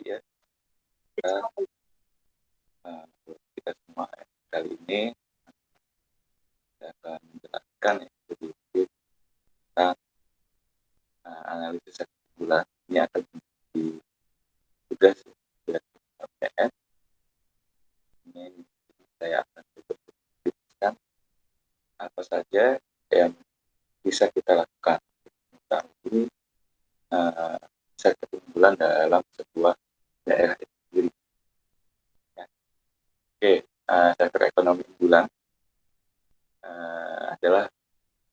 ya kita, kita semua ya. Kali ini saya akan menjelaskan ya, sedikit tentang analisis satu bulan. Ini akan menjadi tugas ya, PS. Ini saya akan jelaskan apa saja yang bisa kita lakukan tentang sektor unggulan dalam sebuah daerah itu sendiri. Ya. Oke, sektor ekonomi unggulan adalah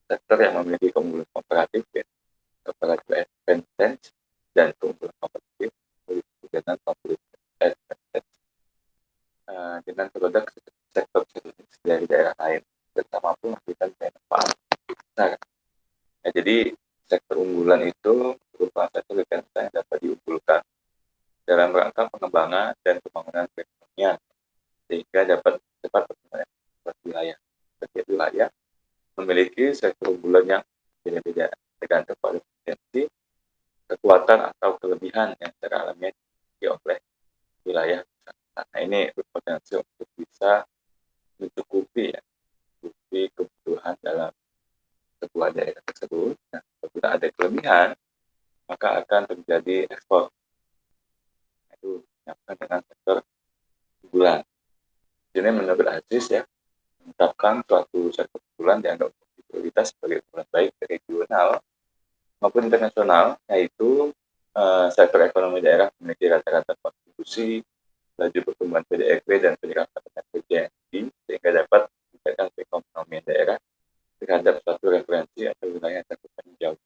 sektor yang memiliki keunggulan komparatif ya, comparative advantage dan keunggulan kompetitif dari kegiatan competitive advantage dengan produk sektor strategis dari daerah lain serta mampu memberikan manfaat besar. Ya, jadi sektor unggulan itu berupa sektor yang dapat diunggulkan dalam rangka pengembangan dan pembangunan perekonomian sehingga dapat cepat perkembangan wilayah. Setiap wilayah memiliki sektor unggulan yang beda-beda tergantung pada potensi, kekuatan atau kelebihan yang secara alamiah dimiliki oleh wilayah. Nah, ini berpotensi untuk bisa mencukupi kebutuhan dalam sebuah daerah tersebut. Nah, apabila ada kelebihan, maka akan terjadi ekspor. Itu dinyatakan dengan sektor unggulan. Jadi menurut Aziz ya, menetapkan suatu sektor unggulan dianggap prioritas sebagai unggulan baik regional maupun internasional, yaitu sektor ekonomi daerah memiliki rata-rata kontribusi laju pertumbuhan PDRB dan penyerapan tenaga kerja yang tinggi sehingga dapat meningkatkan perekonomian daerah terhadap suatu referensi atau wilayah cakupan jauh.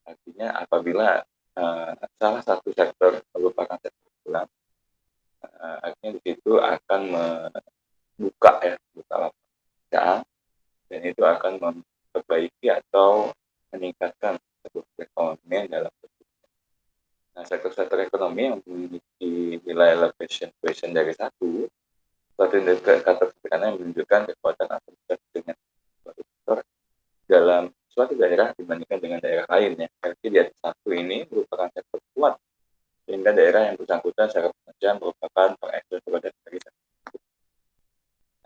Artinya apabila salah satu sektor merupakan sektor unggulan, artinya di situ akan membuka lapangan pekerjaan dan itu akan memperbaiki atau meningkatkan sebuah perekonomian dalam. Nah, sektor-sektor ekonomi yang memiliki nilai elevation quotient dari suatu indikator sederhana yang menunjukkan kekuatan atau dengan suatu sektor dalam suatu daerah dibandingkan dengan daerah lain ya. Berarti di atas satu ini merupakan sektor kuat sehingga daerah yang bersangkutan secara pengerjaan merupakan pengekspor produk dari sektor.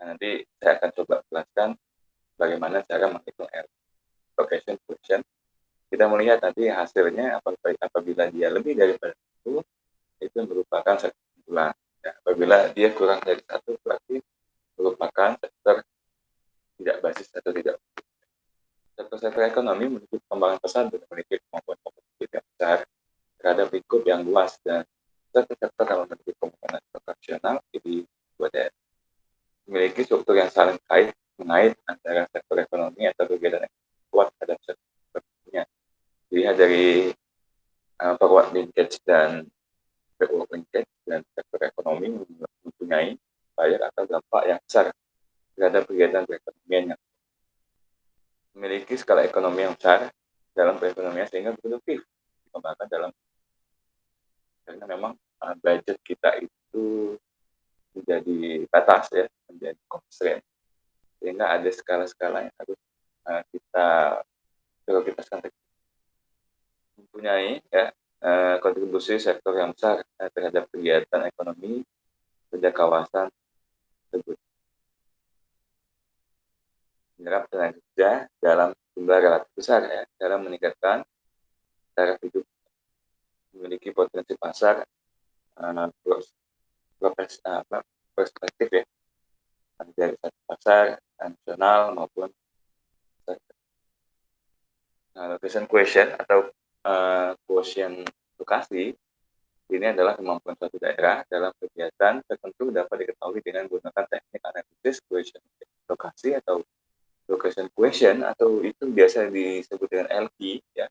Nah, nanti saya akan coba jelaskan bagaimana cara menghitung elevation quotient. Kita melihat nanti hasilnya apabila dia lebih daripada itu merupakan sektor unggulan. Ya, apabila dia kurang dari satu berarti merupakan sektor tidak basis atau tidak. Sektor-sektor ekonomi menuju pengembangan pesat dan memiliki kemampuan kompetitif yang besar terhadap lingkup yang luas dan sektor-sektor yang memiliki kemungkinan operasional di dua daerah memiliki struktur yang saling mengait antara sektor ekonomi atau kegiatan ekonomi kuat terhadap sektor lainnya. Dilihat dari forward linkage dan backward linkage dan sektor ekonomi mempunyai bayar atau dampak yang besar terhadap kegiatan perekonomian yang memiliki skala ekonomi yang besar dalam perekonomian sehingga produktif dikembangkan dalam karena memang budget kita itu menjadi batas ya, menjadi constraint sehingga ada skala-skala yang harus kita prioritaskan mempunyai ya kontribusi sektor yang besar terhadap kegiatan ekonomi pada kawasan tersebut. Menyerap tenaga kerja dalam jumlah relatif besar ya, dalam meningkatkan taraf hidup, memiliki potensi pasar perspektif ya dari satu pasar nasional maupun location question atau quotient lokasi ini adalah kemampuan suatu daerah dalam kegiatan tertentu dapat diketahui dengan menggunakan teknik analisis quotient lokasi atau location question atau itu biasa disebut dengan LQ ya.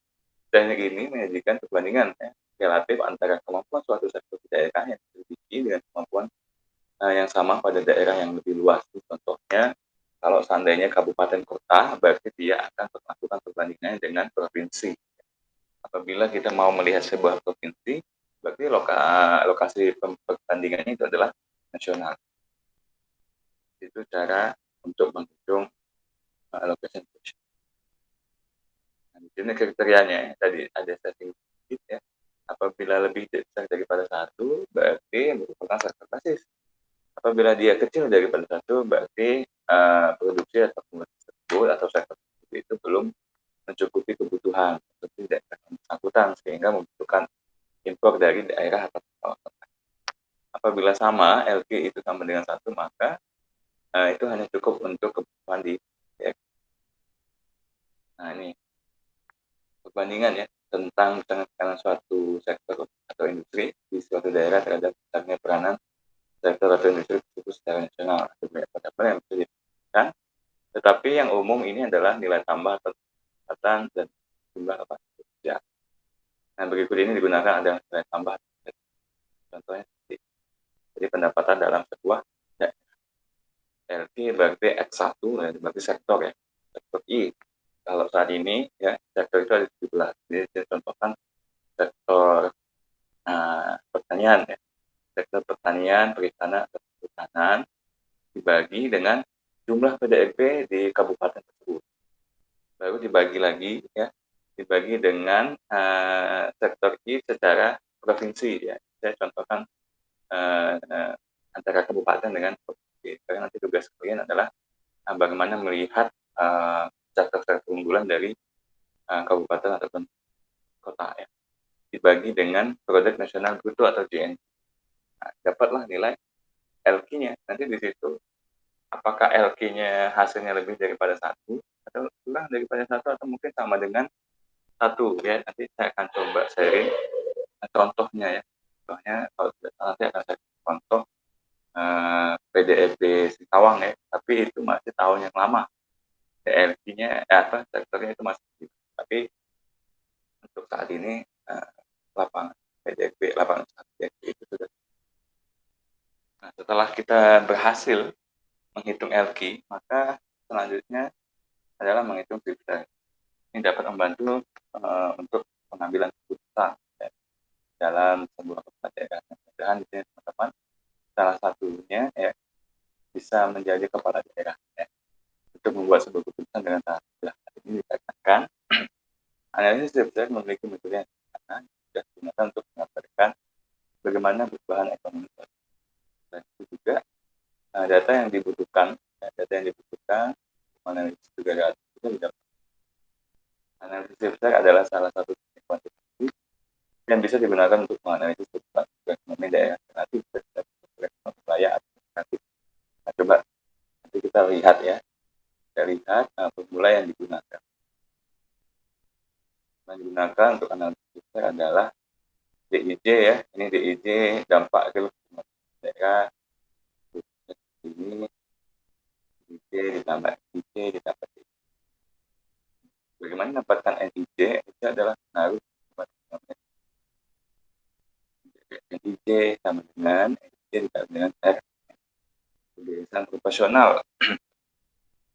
Teknik ini menyajikan perbandingan ya, relatif antara kemampuan suatu sektor daerah yang dimiliki dengan kemampuan yang sama pada daerah yang lebih luas. Contohnya, kalau seandainya kabupaten kota, berarti dia akan melakukan perbandingannya dengan provinsi. Apabila kita mau melihat sebuah provinsi, berarti lokasi perbandingannya itu adalah nasional. Itu cara untuk menghitung location quotient. Nah, di sini kriterianya tadi ada setting ya. Apabila lebih besar daripada 1, berarti merupakan sektor basis. Apabila dia kecil daripada 1, berarti produksi atau komoditas tersebut atau sektor tersebut itu belum mencukupi kebutuhan seperti daerah yang bersangkutan sehingga membutuhkan impor dari daerah atau kawasan. Apabila sama, LQ itu sama dengan 1, maka itu hanya cukup untuk kebutuhan di daerah. Nah, ini perbandingan ya tentang tekanan suatu sektor atau industri di suatu daerah terhadap besarnya peranan sektor atau industri tersebut secara nasional. Ada banyak variabel yang bisa ditentukan, tetapi yang umum ini adalah nilai tambah atau pendapatan dan jumlah lapangan kerja. Nah, berikut ini digunakan adalah nilai tambah. Contohnya seperti jadi pendapatan dalam sebuah daerah. LQ berarti X1 ya, berarti sektor ya. Sektor I. Kalau saat ini ya sektor itu ada 17. Jadi saya contohkan sektor pertanian ya. Sektor pertanian, perikanan, atau kehutanan dibagi dengan jumlah PDRP di kabupaten tersebut. Baru dibagi lagi ya, dibagi dengan sektor I secara provinsi ya. Saya contohkan antara kabupaten dengan provinsi. Karena nanti tugas kalian adalah bagaimana melihat sektor-sektor unggulan dari kabupaten ataupun kota ya. Dibagi dengan produk nasional bruto atau JNB. Nah, dapatlah nilai LQ-nya. Nanti di situ apakah LQ-nya hasilnya lebih daripada 1 atau kurang daripada 1 atau mungkin sama dengan 1 ya. Nanti saya akan coba sharing contohnya ya. Contohnya kalau nanti akan saya contoh PDRB Singkawang ya, tapi itu masih tahun yang lama. LQ-nya sektornya itu masih gitu. Tapi untuk saat ini lapangan PDRB lapangan itu sudah. Nah, setelah kita berhasil menghitung LQ, maka selanjutnya adalah menghitung kriteria. Ini dapat membantu untuk pengambilan keputusan ya, dalam sebuah kepala daerah. Mudah-mudahan di sini teman-teman salah satunya ya bisa menjadi kepala daerah ya, untuk membuat sebuah keputusan dengan sangat mudah. Ini dikatakan analisis website memiliki metode yang sudah digunakan untuk menggambarkan bagaimana perubahan ekonomi. Dan itu juga data yang dibutuhkan menganalisis juga itu tidak. Analisis website adalah salah satu teknik kuantitatif yang bisa digunakan untuk menganalisis perubahan ekonomi daerah relatif terhadap ekonomi wilayah administratif. Nah, coba nanti kita lihat ya, formula yang digunakan. Yang digunakan untuk analisis website adalah DIJ ya, ini DIJ dampak ke daerah ini NIJ ditambah NIJ ditambah DIJ. Bagaimana mendapatkan NIJ? Itu adalah pengaruh NIJ sama dengan NIJ ditambah dengan R. Kebiasaan proporsional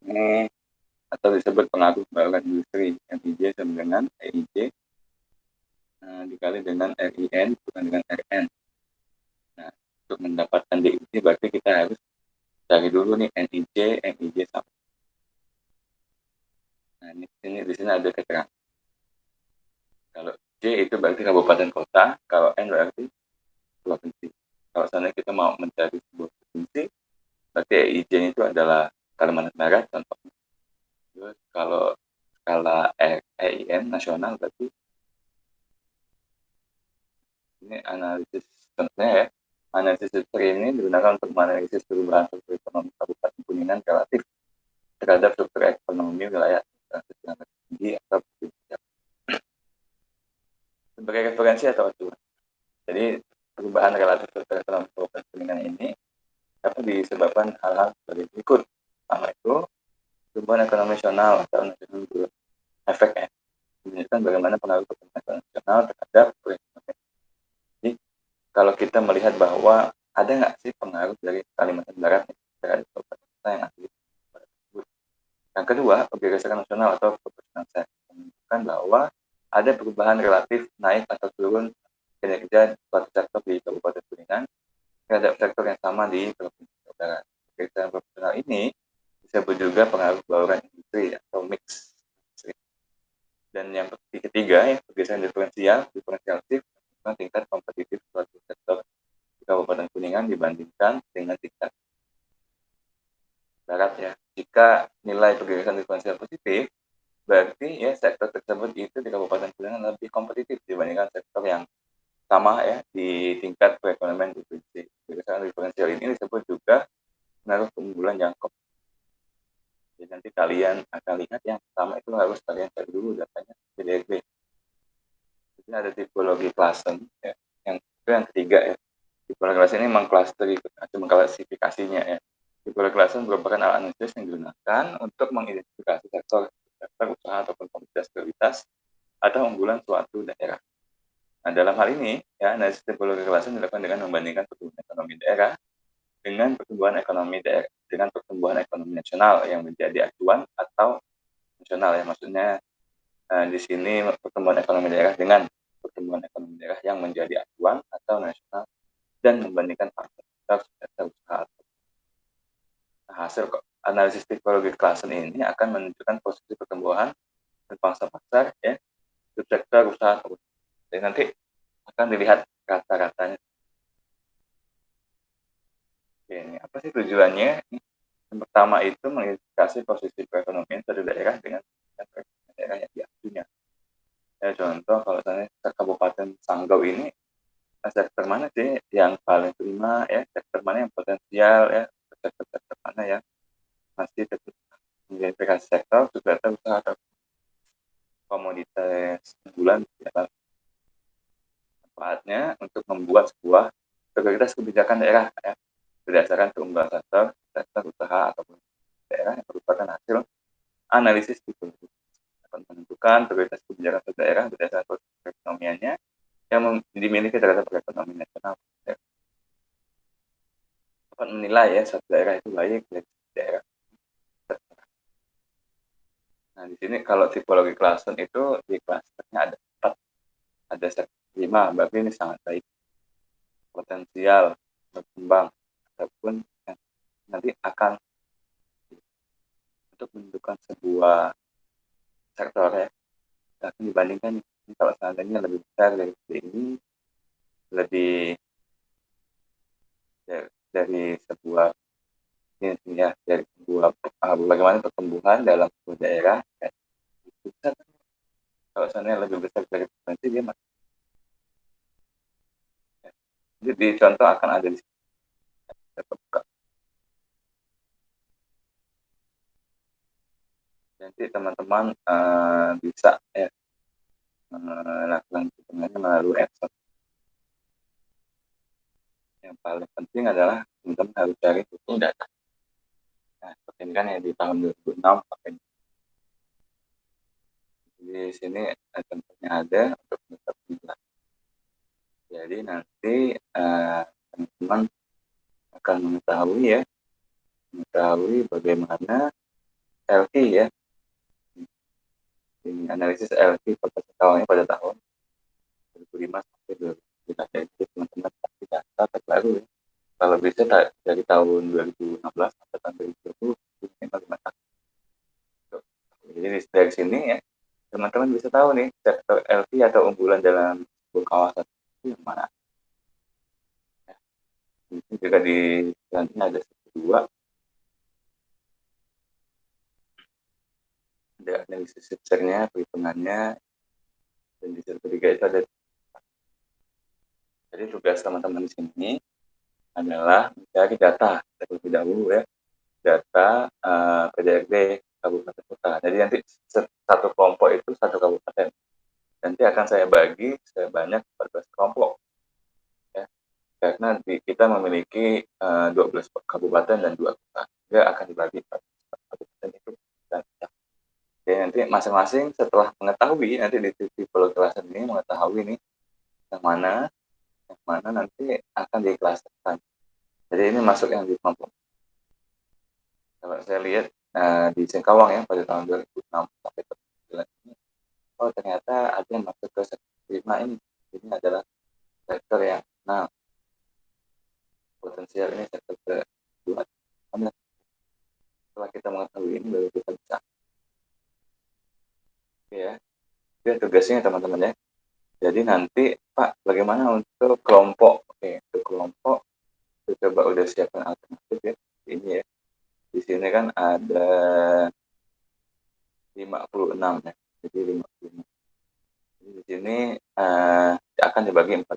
ini atau disebut pengaruh bauran industri. NIJ sama dengan EIJ dikali dengan RIN bukan dengan RN. Nah, untuk mendapatkan DIJ berarti kita harus cari dulu nih NIJ sama. Nah, di sini ada keterangan. Kalau J itu berarti kabupaten kota, kalau N berarti provinsi. Kalau seandainya kita mau mencari sebuah provinsi, berarti EIJ itu adalah Kalimantan Barat contohnya. Terus kalau skala EIN nasional berarti ini analisis contohnya ya. Analisis ini digunakan untuk menganalisis perubahan struktur ekonomi Kabupaten Kuningan relatif terhadap struktur ekonomi wilayah yang tinggi atau sebagai referensi atau acuan. Jadi perubahan relatif struktur ekonomi Kabupaten Kuningan ini dapat disebabkan hal-hal sebagai berikut. Pertama itu perubahan ekonomi nasional atau national efek ya, menunjukkan bagaimana pengaruh perubahan ekonomi nasional terhadap perekonomian. Jadi kalau kita melihat bahwa ada nggak sih pengaruh dari Kalimantan Barat terhadap kabupaten kota yang ada di kabupaten tersebut. Yang kedua, berdasarkan nasional atau proporsional saya menunjukkan bahwa ada perubahan relatif naik atau turun kinerja suatu sektor di Kabupaten Kuningan terhadap sektor yang sama di Provinsi Jawa Barat. Berdasarkan proporsional ini disebut juga pengaruh bauran industri atau mix. Dan yang ketiga ya, berdasarkan diferensiatif ringan dibandingkan dengan tingkat barat ya. Jika nilai pergerakan diferensial positif, berarti ya sektor tersebut itu di Kabupaten Kuningan lebih kompetitif dibandingkan sektor yang sama ya di tingkat perekonomian provinsi. Pergerakan diferensial ini disebut juga pengaruh keunggulan jangkau. Jadi nanti kalian akan lihat yang pertama itu harus kalian cari dulu datanya PDRB. Jadi ada tipologi klasen ya. Yang itu yang ketiga ya. Tipologi klasen ini mengklasifikasinya ya. Tipologi klasen merupakan alat analisis yang digunakan untuk mengidentifikasi sektor usaha ataupun komoditas atau unggulan suatu daerah. Nah, dalam hal ini, ya, analisis tipologi klasen dilakukan dengan membandingkan pertumbuhan ekonomi daerah dengan pertumbuhan ekonomi nasional yang menjadi acuan atau nasional ya, maksudnya di sini pertumbuhan ekonomi daerah dengan pertumbuhan ekonomi daerah yang menjadi acuan atau nasional dan membandingkan faktor usaha. Nah, hasil analisis tipologi klasen ini akan menunjukkan posisi pertumbuhan dan pangsa pasar ya sektor usaha. Jadi nanti akan dilihat kata-katanya. Oke, ini apa sih tujuannya? Yang pertama itu mengidentifikasi posisi perekonomian suatu daerah dengan daerah yang diakuinya. Ya, contoh kalau misalnya Kabupaten Sanggau ini sektor mana sih yang paling prima ya, sektor mana yang potensial ya, sektor mana yang masih mengidentifikasi sektor juga usaha atau komoditas unggulan ya, manfaatnya untuk membuat sebuah prioritas kebijakan daerah ya, berdasarkan keunggulan sektor usaha ataupun daerah yang merupakan hasil analisis tipologi akan menentukan prioritas kebijakan suatu daerah berdasarkan perekonomiannya yang dimiliki terhadap perekonomian nasional. Dapat menilai ya suatu daerah itu baik dari daerah. Nah di sini kalau tipologi klasen itu di klasternya ada 4, ada sektor 5, berarti ini sangat baik, potensial, berkembang ataupun nanti akan untuk menentukan sebuah sektor ya, akan dibandingkan kalau seandainya lebih besar dari ini, lebih dari sebuah ya dari sebuah bagaimana pertumbuhan dalam sebuah daerah ya, besar. Kalau seandainya lebih besar dari provinsi dia masih ya. Jadi contoh akan ada di sini. Nanti teman-teman bisa ya lakukan hitungannya melalui Excel. Yang paling penting adalah teman-teman harus cari buku data. Nah, seperti ini kan ya di tahun 2006 pakai. Di sini contohnya ada untuk menetap nilai. Jadi nanti teman-teman akan mengetahui bagaimana LQ ya. Ini analisis LQ awalnya pada tahun 2005 sampai 2015. Jadi teman-teman pasti data terbaru ya. Kalau bisa dari tahun 2016 sampai tahun 2020 minimal 5 tahun. Jadi dari sini ya teman-teman bisa tahu nih sektor LQ atau unggulan dalam sebuah kawasan itu yang mana. Ya. Ini juga di selanjutnya ada dua, ada analisis subsernya, perhitungannya, dan di sisi ketiga itu ada. Jadi tugas teman-teman di sini adalah mencari data terlebih dahulu ya, data PDRB kabupaten kota. Jadi nanti satu kelompok itu satu kabupaten. Nanti akan saya bagi sebanyak 14 kelompok ya, karena kita memiliki 12 kabupaten dan 2 kota. Dia akan dibagi kabupaten itu. Jadi nanti masing-masing setelah mengetahui nanti di tipologi klasen ini mengetahui nih yang mana nanti akan diklasterkan. Jadi ini masuk yang di kelompok. Kalau saya lihat di Singkawang ya pada tahun 2006 sampai 2009 ini, oh ternyata ada yang masuk ke sektor 5 ini. Ini adalah sektor yang potensial ini sektor kedua. Setelah kita mengetahui ini baru kita bisa. Oke ya. Itu tugasnya teman-teman ya. Jadi nanti Pak, bagaimana untuk kelompok? Oke, untuk kelompok kan ada 56 ya. Jadi 56. Jadi di sini akan dibagi 14.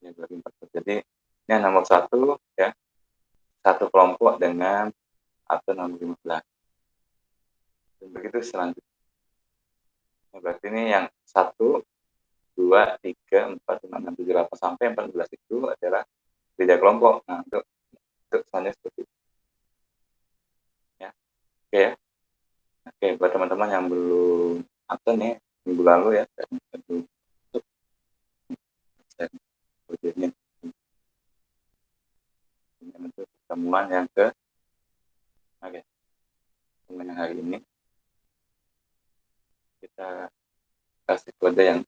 Dibagi 14. Jadi ini yang nomor 1 ya, satu kelompok dengan atau nomor 15. Dan begitu selanjutnya. Berarti ini yang 1, 2, 3, 4, 5, 6, 7, 8 sampai 14 itu adalah beda kelompok. Nah, untuk selanjutnya seperti itu. Ya. Oke ya. Oke, buat teman-teman yang belum absen nih minggu lalu ya, untuk untuk pertemuan yang oke, pertemuan yang hari ini kita kasih kode yang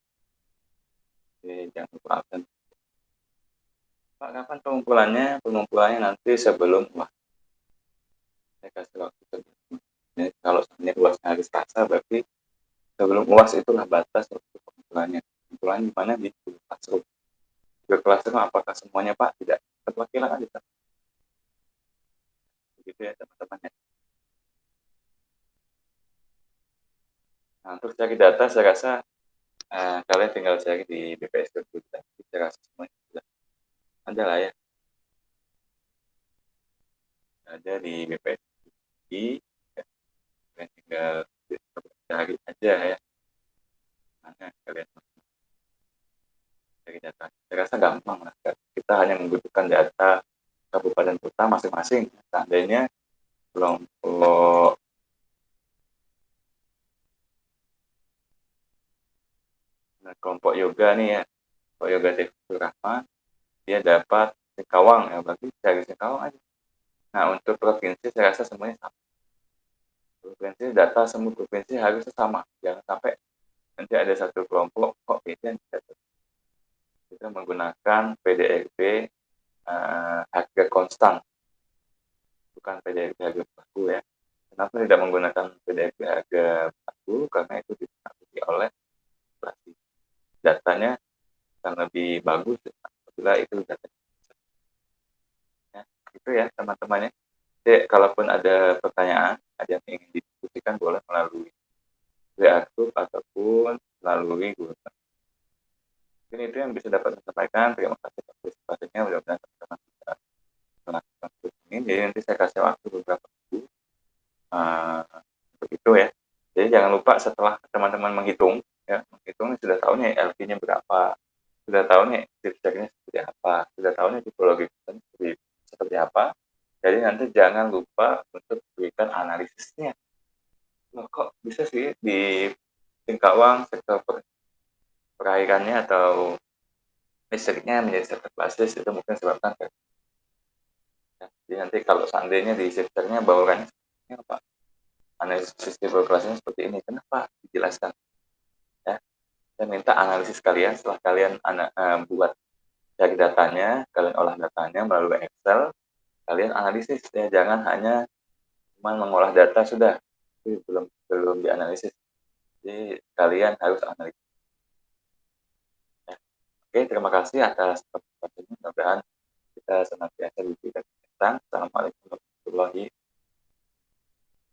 jangan lupa absen. Pak, kapan pengumpulannya? Pengumpulannya nanti sebelum saya kasih waktu sebelum. Ya, kalau sebenarnya UASnya hari Selasa, berarti sebelum UAS itulah batas untuk pengumpulannya. Pengumpulannya di mana? Di Classroom. Di Classroom apakah semuanya Pak? Tidak. Perwakilan aja. Begitu ya teman-teman ya. Nah, untuk cari data saya rasa kalian tinggal cari di BPS Kerja. Saya rasa semuanya sudah ada lah ya. Ada di BPS ya. Kalian tinggal cari aja ya. Mana kalian cari data. Saya rasa gampang lah. Kita hanya membutuhkan data kabupaten kota masing-masing. Seandainya kelompok yoga nih ya, kelompok yoga Tefur Rahma, dia dapat Singkawang ya, berarti cari Singkawang aja. Nah, untuk provinsi saya rasa semuanya sama. Provinsi data semua provinsi harusnya sama, jangan sampai nanti ada satu kelompok kok beda. Kita menggunakan PDRB harga konstan, bukan PDRB harga baku ya. Kenapa tidak menggunakan PDRB harga baku? Karena itu dipengaruhi oleh inflasi. Datanya akan lebih bagus apabila itu datanya. Ya, itu ya teman-temannya. Jadi, kalaupun ada pertanyaan, ada yang ingin didiskusikan boleh melalui WA group ataupun melalui Google. Mungkin itu yang bisa dapat saya sampaikan. Terima kasih atas partisipasinya. Mudah-mudahan teman-teman bisa melakukan ini. Jadi nanti saya kasih waktu beberapa minggu untuk itu ya. Jadi jangan lupa setelah teman-teman menghitung, ya, menghitung sudah tahu nih LP-nya berapa, sudah tahu nih tips-tipsnya seperti apa, sudah tahu nih tipologi seperti apa. Jadi nanti jangan lupa untuk berikan analisisnya. Loh, kok bisa sih di Singkawang sektor perairannya atau listriknya menjadi sektor basis, itu mungkin sebabkan ya. Jadi nanti kalau seandainya di sektornya baurannya seperti apa, analisis tipologinya seperti ini, kenapa dijelaskan ya. Saya minta analisis kalian setelah kalian buat cari datanya, kalian olah datanya melalui Excel, kalian analisis ya, jangan hanya cuma mengolah data sudah, itu belum dianalisis. Jadi kalian harus analisis. Ya. Oke, terima kasih atas perhatiannya. Mudah-mudahan kita senantiasa diberikan kesehatan. Assalamualaikum warahmatullahi wabarakatuh.